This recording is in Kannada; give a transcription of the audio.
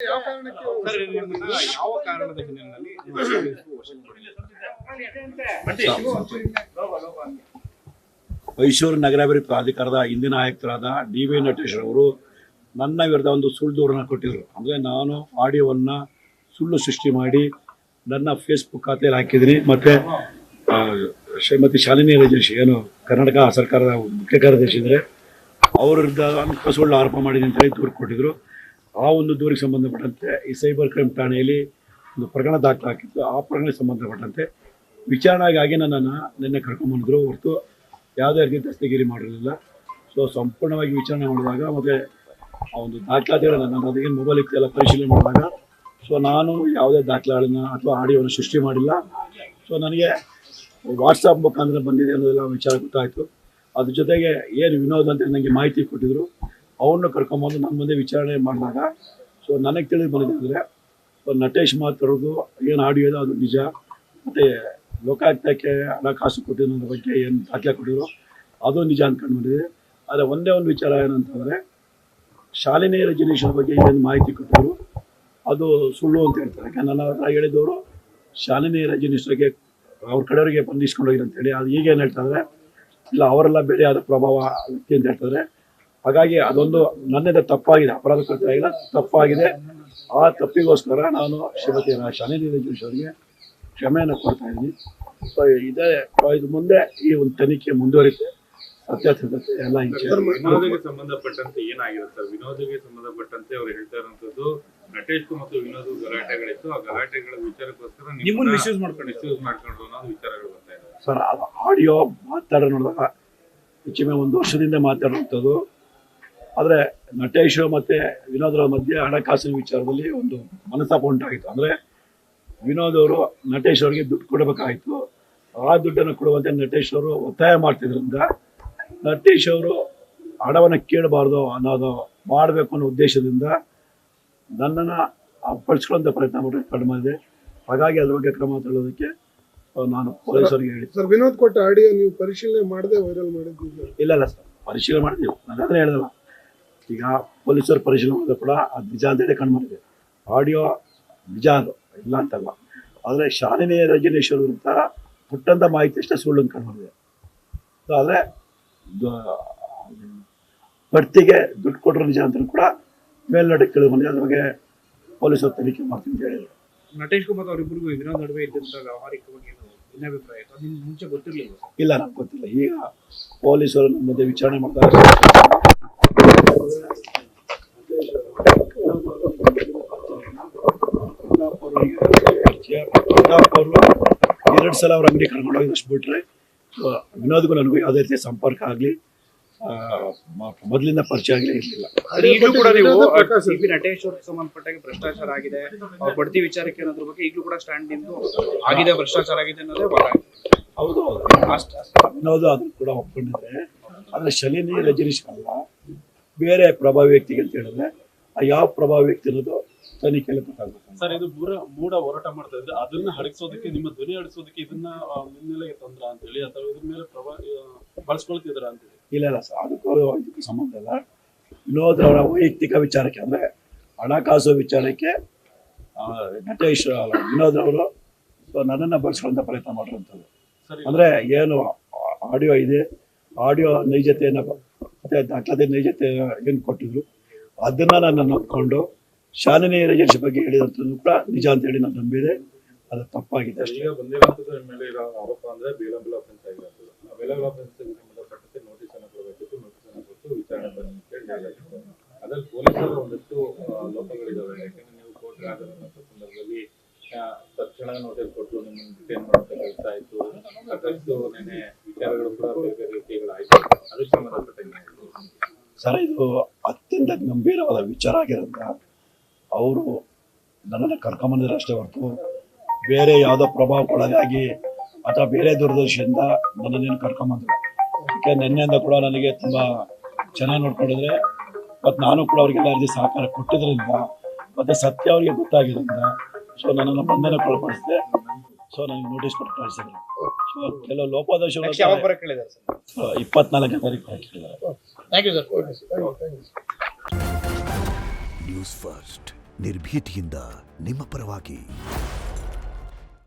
ಯಾವ ಕಾರಣದ ಹಿನ್ನೆಲೆಯಲ್ಲಿ ಮೈಸೂರು ನಗರಾಭಿವೃದ್ಧಿ ಪ್ರಾಧಿಕಾರದ ಹಿಂದಿನ ಆಯುಕ್ತರಾದ ಡಿ.ವಿ. ನಟೇಶ್ ಅವರು ನನ್ನ ವಿರುದ್ಧ ಒಂದು ಸುಳ್ಳು ದೂರನ್ನು ಕೊಟ್ಟಿದ್ದರು. ಅಂದರೆ ನಾನು ಆಡಿಯೋವನ್ನು ಸುಳ್ಳು ಸೃಷ್ಟಿ ಮಾಡಿ ನನ್ನ ಫೇಸ್ಬುಕ್ ಖಾತೆಯಲ್ಲಿ ಹಾಕಿದ್ದೀನಿ. ಮತ್ತು ಶ್ರೀಮತಿ ಶಾಲಿನಿ ರಜನೀಶ್ ಏನು ಕರ್ನಾಟಕ ಸರ್ಕಾರದ ಮುಖ್ಯ ಕಾರ್ಯದರ್ಶಿ ಇದ್ದಾರೆ, ಅವ್ರ ವಿರುದ್ಧ ಸುಳ್ಳು ಆರೋಪ ಮಾಡಿದ್ದೀನಿ ಅಂತೇಳಿ ದೂರು ಕೊಟ್ಟಿದ್ದರು. ಆ ಒಂದು ದೂರಿಗೆ ಸಂಬಂಧಪಟ್ಟಂತೆ ಈ ಸೈಬರ್ ಕ್ರೈಮ್ ಠಾಣೆಯಲ್ಲಿ ಒಂದು ಪ್ರಕರಣ ದಾಖಲಾಗಿತ್ತು. ಆ ಪ್ರಕರಣಕ್ಕೆ ಸಂಬಂಧಪಟ್ಟಂತೆ ವಿಚಾರಣೆಗಾಗಿ ನನ್ನನ್ನು ನಿನ್ನೆ ಕರ್ಕೊಂಡ್ಬಂದಿದ್ರು, ಹೊರತು ಯಾವುದೇ ರೀತಿ ದಸ್ತಗಿರಿ ಮಾಡಿರಲಿಲ್ಲ. ಸೊ ಸಂಪೂರ್ಣವಾಗಿ ವಿಚಾರಣೆ ಮಾಡಿದಾಗ ಮತ್ತು ಆ ಒಂದು ದಾಖಲಾತಿಗಳನ್ನು ನನ್ನ ಅದಕ್ಕೆ ಮೊಬೈಲ್ ಇತ್ತೆಲ್ಲ ಪರಿಶೀಲನೆ ಮಾಡಿದಾಗ ಸೊ ನಾನು ಯಾವುದೇ ದಾಖಲೆಗಳನ್ನ ಅಥವಾ ಆಡಿಯೋವನ್ನು ಸೃಷ್ಟಿ ಮಾಡಿಲ್ಲ. ಸೊ ನನಗೆ ವಾಟ್ಸಪ್ ಮುಖಾಂತರ ಬಂದಿದೆ ಅನ್ನೋದೆಲ್ಲ ವಿಚಾರ ಗೊತ್ತಾಯಿತು. ಅದ್ರ ಜೊತೆಗೆ ಏನು ವಿನೋದ್ ಅಂತ ನನಗೆ ಮಾಹಿತಿ ಕೊಟ್ಟಿದ್ದರು, ಅವನ್ನ ಕರ್ಕೊಂಬಂದು ನನ್ನ ಮುಂದೆ ವಿಚಾರಣೆ ಮಾಡಿದಾಗ ಸೊ ನನಗೆ ತಿಳಿದು ಬಂದಿದೆ ಅಂದರೆ ಸೊ ನಟೇಶ್ ಮಾತಾಡೋದು ಏನು ಆಡಿಯೋ ಅದು ನಿಜ, ಮತ್ತು ಲೋಕಾಯುಕ್ತಕ್ಕೆ ಹಣಕಾಸು ಕೊಟ್ಟಿರೋದ್ರ ಬಗ್ಗೆ ಏನು ದಾಖಲೆ ಕೊಟ್ಟಿದ್ರು ಅದು ನಿಜ ಅಂದ್ಕೊಂಡು ಬಂದಿದೆ. ಆದರೆ ಒಂದೇ ಒಂದು ವಿಚಾರ ಏನಂತಂದರೆ ಶಾಲಿನಿ ರಜನೀಶ್ ಬಗ್ಗೆ ಏನು ಮಾಹಿತಿ ಕೊಟ್ಟಿದ್ರು ಅದು ಸುಳ್ಳು ಅಂತ ಹೇಳ್ತಾರೆ. ಯಾಕಂದ್ರೆ ನನ್ನ ಹತ್ರ ಹೇಳಿದವರು ಶಾಲಿನಿ ರಜನೀಶ್ಗೆ ಅವ್ರ ಕಡೆಯವರಿಗೆ ಬಂದಿಸ್ಕೊಂಡು ಹೋಗಿರೋ ಅಂತೇಳಿ, ಅದು ಈಗೇನು ಹೇಳ್ತಾರೆ ಇಲ್ಲ ಅವರೆಲ್ಲ ಬೇರೆ ಆದ ಪ್ರಭಾವ ವ್ಯಕ್ತಿ ಅಂತ ಹೇಳ್ತಾರೆ. ಹಾಗಾಗಿ ಅದೊಂದು ನನ್ನಿಂದ ತಪ್ಪಾಗಿದೆ, ಅಪರಾಧ ಕೃತ್ಯ ಆಗಿಲ್ಲ, ತಪ್ಪಾಗಿದೆ. ಆ ತಪ್ಪಿಗೋಸ್ಕರ ನಾನು ಶ್ರೀಮತಿ ಶಾಲಿನಿ ರಜನೀಶ್ ಅವರಿಗೆ ಕ್ಷಮೆಯನ್ನು ಕೊಡ್ತಾ ಇದ್ದೀನಿ. ಸೊ ಇದು ಮುಂದೆ ಈ ಒಂದು ತನಿಖೆ ಮುಂದುವರಿತೆ, ಸತ್ಯಾಸತ್ಯತೆ ಎಲ್ಲ ವಿನೋದ್ಗೆ ಸಂಬಂಧಪಟ್ಟಂತೆ ಏನಾಗಿರುತ್ತೆ ಸರ್? ವಿನೋದ್ಗೆ ಸಂಬಂಧಪಟ್ಟಂತೆ ಅವ್ರು ಹೇಳ್ತಾ ಇರುವಂತದ್ದು ನಟೇಶ್ ಮತ್ತು ವಿನೋದ್ ಗಲಾಟೆಗಳಿತ್ತು, ಆ ಗಲಾಟೆಗಳ ವಿಚಾರಕ್ಕೋಸ್ಕರ ನಿಮ್ಮನ್ನು ಮಿಸ್ಯೂಸ್ ಮಾಡ್ಕೊಂಡು ಅನ್ನೋದು ವಿಚಾರಗಳು ಬರ್ತಾ ಇದೆ ಸರ್. ಅದು ಆಡಿಯೋ ಮಾತಾಡೋ ನೋಡಿದಾಗ ಹೆಚ್ಚಿನ 1 ವರ್ಷದಿಂದ ಮಾತಾಡುವಂಥದ್ದು. ಆದರೆ ನಟೇಶ್ ಮತ್ತು ವಿನೋದ್ರ ಮಧ್ಯೆ ಹಣಕಾಸಿನ ವಿಚಾರದಲ್ಲಿ ಒಂದು ಮನಸ್ತಾಪ ಉಂಟಾಗಿತ್ತು. ಅಂದರೆ ವಿನೋದ್ ಅವರು ನಟೇಶ್ ಅವರಿಗೆ ದುಡ್ಡು ಕೊಡಬೇಕಾಯಿತು. ಆ ದುಡ್ಡನ್ನು ಕೊಡುವಂತೆ ನಟೇಶ್ ಅವರು ಒತ್ತಾಯ ಮಾಡ್ತಿದ್ರಿಂದ ನಟೇಶ್ ಅವರು ಹಣವನ್ನು ಕೇಳಬಾರ್ದು ಅನ್ನೋದು ಮಾಡಬೇಕು ಅನ್ನೋ ಉದ್ದೇಶದಿಂದ ನನ್ನನ್ನು ಪಡಿಸ್ಕೊಳ್ಳೋಂಥ ಪ್ರಯತ್ನ ಮಾಡಿದೆ. ಹಾಗಾಗಿ ಅದ್ರ ಬಗ್ಗೆ ಕ್ರಮ ತಗೊಳ್ಳೋದಕ್ಕೆ ನಾನು ಪೊಲೀಸರಿಗೆ ಹೇಳಿದ್ದೆ. ಸರ್, ವಿನೋದ್ ಕೊಟ್ಟ ಆಡಿಯೋ ನೀವು ಪರಿಶೀಲನೆ ಮಾಡದೆ ವೈರಲ್ ಮಾಡಿದ್ದೀವಿ? ಇಲ್ಲ ಸರ್, ಪರಿಶೀಲನೆ ಮಾಡಿದ್ದೀವಿ. ನಾನು ಅದನ್ನೇ ಹೇಳಿದಲ್ಲ, ಈಗ ಪೊಲೀಸರು ಪರಿಶೀಲನೆ ಮಾಡಿದ್ರೆ ಕೂಡ ಅದು ನಿಜ ಅಂತೇಳಿ ಕಂಡು ಬಂದಿದೆ. ಆಡಿಯೋ ನಿಜ ಅದು ಇಲ್ಲ ಅಂತಲ್ಲ. ಆದರೆ ಶಾಲಿನಿ ರಜನೀಶ್ ವಿರುದ್ಧ ಪುಟ್ಟಂಥ ಮಾಹಿತಿ ಅಷ್ಟೇ ಸುಳ್ಳು ಅಂತ ಕಂಡು ಬಂದಿದೆ. ಆದರೆ ಬಡ್ತಿಗೆ ದುಡ್ಡು ಕೊಟ್ಟರು ನಿಜ ಅಂತ ಕೂಡ ಮೇಲ್ನಡೆ ಕೇಳಿ ಬಂದಿದೆ. ಅದ್ರ ಬಗ್ಗೆ ಪೊಲೀಸರು ತನಿಖೆ ಮಾಡ್ತೀನಿ ಅಂತ ಹೇಳಿದರು. ನಟೇಶ್ ಕುಮಾರ್ ಅವರಿಬ್ಬರಿಗೂ ವಿನೋದ್ ನಡುವೆ ಇದ್ದಂಥ ವ್ಯವಹಾರಿಕವಾಗಿ ಭಿನ್ನಾಭಿಪ್ರಾಯ ಅದು ಮುಂಚೆ ಗೊತ್ತಿರಲಿಲ್ಲ? ಇಲ್ಲ, ನನಗೆ ಗೊತ್ತಿಲ್ಲ. ಈಗ ಪೊಲೀಸರು ನಮ್ಮ ಮುಂದೆ ವಿಚಾರಣೆ ಮಾಡ್ತಾರೆ. ಅವರು 2 ಸಲ ಅವ್ರ ಅಂಗಡಿ ಕರ್ಕೊಂಡೋಗಿ ಅಷ್ಟು ಬಿಟ್ರೆ ವಿನೋದ್ಗೂ ನನಗೂ ಯಾವುದೇ ರೀತಿಯ ಸಂಪರ್ಕ ಆಗಲಿ ಮೊದಲಿಂದ ಪರಿಚಯ ಆಗಲಿ ಇರಲಿಲ್ಲ. ಈಗಲೂ ಕೂಡ ನೀವು ನಟೇಶ್ ಅವ್ರಿಗೆ ಸಂಬಂಧಪಟ್ಟಾಗ ಭ್ರಷ್ಟಾಚಾರ ಆಗಿದೆ, ಅವ್ರ ಬಡ್ತಿ ವಿಚಾರಕ್ಕೆ ಅನ್ನೋದ್ರ ಬಗ್ಗೆ ಈಗಲೂ ಕೂಡ ಸ್ಟ್ಯಾಂಡ್ ನಿಂತು ಆಗಿದೆ, ಭ್ರಷ್ಟಾಚಾರ ಆಗಿದೆ ಅನ್ನೋದೇ ಭಾಳ. ಹೌದು, ವಿನೋದ್ ಅದನ್ನು ಕೂಡ ಒಪ್ಕೊಂಡಿದ್ರೆ. ಆದರೆ ಶಾಲಿನಿ ರಜನೀಶ್ ಅಲ್ಲ, ಬೇರೆ ಪ್ರಭಾವಿ ವ್ಯಕ್ತಿಗೆ ಅಂತ ಹೇಳಿದ್ರೆ ಆ ಯಾವ ಪ್ರಭಾವಿ ವ್ಯಕ್ತಿ ಅನ್ನೋದು ತನಿಖೆಯಲ್ಲಿ ಗೊತ್ತಾಗುತ್ತೆ. ಸರ್, ಇದು ಮೂಡ ಹೋರಾಟ ಮಾಡ್ತಾ ಇದ್ರೆ ಅದನ್ನ ಹಡಗಿಸೋದಕ್ಕೆ, ನಿಮ್ಮ ಧ್ವನಿ ಹಡಿಸೋದಕ್ಕೆ ಇದನ್ನ ಮುನ್ನೆಲೆಗೆ ತಂದ್ರ ಅಂತೇಳಿ ಅಥವಾ ಇದ್ರ ಮೇಲೆ ಬಳಸ್ಕೊಳ್ತಿದ್ರ ಅಂತೇಳಿ? ಇಲ್ಲ ಸರ್, ಇದಕ್ಕೂ ಸಂಬಂಧ ಇಲ್ಲ. ವಿನೋದ್ ಅವರ ವೈಯಕ್ತಿಕ ವಿಚಾರಕ್ಕೆ, ಅಂದರೆ ಹಣಕಾಸು ವಿಚಾರಕ್ಕೆ ನಟೇಶ್ ವಿನೋದ್ ಅವರು ನನ್ನನ್ನು ಬಳಸ್ಕೊಳ್ಳೋ ಪ್ರಯತ್ನ ಮಾಡಿರೋಂಥದ್ದು. ಅಂದರೆ ಏನು ಆಡಿಯೋ ಇದೆ, ಆಡಿಯೋ ನೈಜತೆಯನ್ನು ಮತ್ತು ದಾಖಲಾತಿ ನೈಜತೆ ಏನು ಕೊಟ್ಟಿದ್ರು ಅದನ್ನು ನಾನು ನಂಬಿಕೊಂಡು ಶಾಲಿನಿ ರಜನೀಶ್ ಬಗ್ಗೆ ಹೇಳಿದಂಥದ್ದು ಕೂಡ ನಿಜ ಅಂತೇಳಿ ನಾನು ನಂಬಿದೆ. ಅದು ತಪ್ಪಾಗಿದೆ ಅಷ್ಟೇ. ಈಗ ಬಂದಿರುವಂಥದ್ದು ಮೇಲೆ ಇರೋ ಆರೋಪ ಅಂದರೆ ಬೇಲಂಬಲ ಅಫೆನ್ಸ್ ಆಗಿರೋದು. ಬೇಲಂಬಲ ಅಫೆನ್ಸ್ಗೆ ಸಂಬಂಧಪಟ್ಟಂತೆ ನೋಟಿಸನ್ನು ಕೊಡಬೇಕಿತ್ತು, ನೋಟಿಸನ್ನು ಕೊಟ್ಟು ವಿಚಾರಣೆ ಬನ್ನಿ ಅಂತೇಳಿ ಹೇಳಲಾಗಿತ್ತು. ಅದರಲ್ಲಿ ಪೊಲೀಸರು ಒಂದಷ್ಟು ಲೋಪಗಳಿದ್ದಾವೆ. ಯಾಕೆಂದರೆ ನೀವು ಕೋರ್ಟ್ಗೆ ಹಾಜರಾದಂಥ ಸಂದರ್ಭದಲ್ಲಿ ತಕ್ಷಣ ನೋಟಿಸ್ ಕೊಟ್ಟು ನಿಮ್ಮನ್ನು ಡಿಟೇನ್ ಮಾಡೋಕ್ಕೆ ಕೆಲಸ ಆಯಿತು. ಸಾಕಷ್ಟು ನೆನೆ ವಿಚಾರಗಳು ಕೂಡ ಬೇರೆ ಬೇರೆ ರೀತಿಗಳಾಯಿತು. ಅದಕ್ಕೆ ಸಂಬಂಧಪಟ್ಟಂಗೆ ಸರ್, ಇದು ಅತ್ಯಂತ ಗಂಭೀರವಾದ ವಿಚಾರ ಆಗಿರೋದ್ರಿಂದ ಅವರು ನನ್ನನ್ನು ಕರ್ಕೊಂಬಂದಿರೋ ಅಷ್ಟೇ ಹೊರತು ಬೇರೆ ಯಾವುದೋ ಪ್ರಭಾವಕ್ಕೊಳಗಾಗಿ ಅಥವಾ ಬೇರೆ ದೂರದರ್ಶಿಯಿಂದ ನನ್ನನ್ನೇನು ಕರ್ಕೊಂಬಂದಿಲ್ಲ. ಯಾಕೆ ನಿನ್ನೆಯಿಂದ ಕೂಡ ನನಗೆ ತುಂಬ ಚೆನ್ನಾಗಿ ನೋಡ್ಕೊಂಡಿದ್ರೆ ಮತ್ತು ನಾನು ಕೂಡ ಅವ್ರಿಗೆಲ್ಲ ರೀತಿ ಸಹಕಾರ ಕೊಟ್ಟಿದ್ದರಿಂದ ಮತ್ತು ಸತ್ಯ ಅವರಿಗೆ ಗೊತ್ತಾಗಿದ್ದರಿಂದ ಸೊ ನನ್ನನ್ನು ಬಂಧನಕ್ಕೊಳಪಡಿಸಿದೆ. ಸೊ ನನಗೆ ನೋಟಿಸ್ ಕೊಟ್ಟು ಕಳಿಸಿದ್ರು. ಸೊ ಕೆಲವು ಲೋಪದೋಷಗಳು 24ನೇ ತಾರೀಕು ಹಾಕಿದ್ದಾರೆ. Thank you sir. News first ನಿರ್ಭೀತಿಯಿಂದ ನಿಮ್ಮ ಪರವಾಗಿ.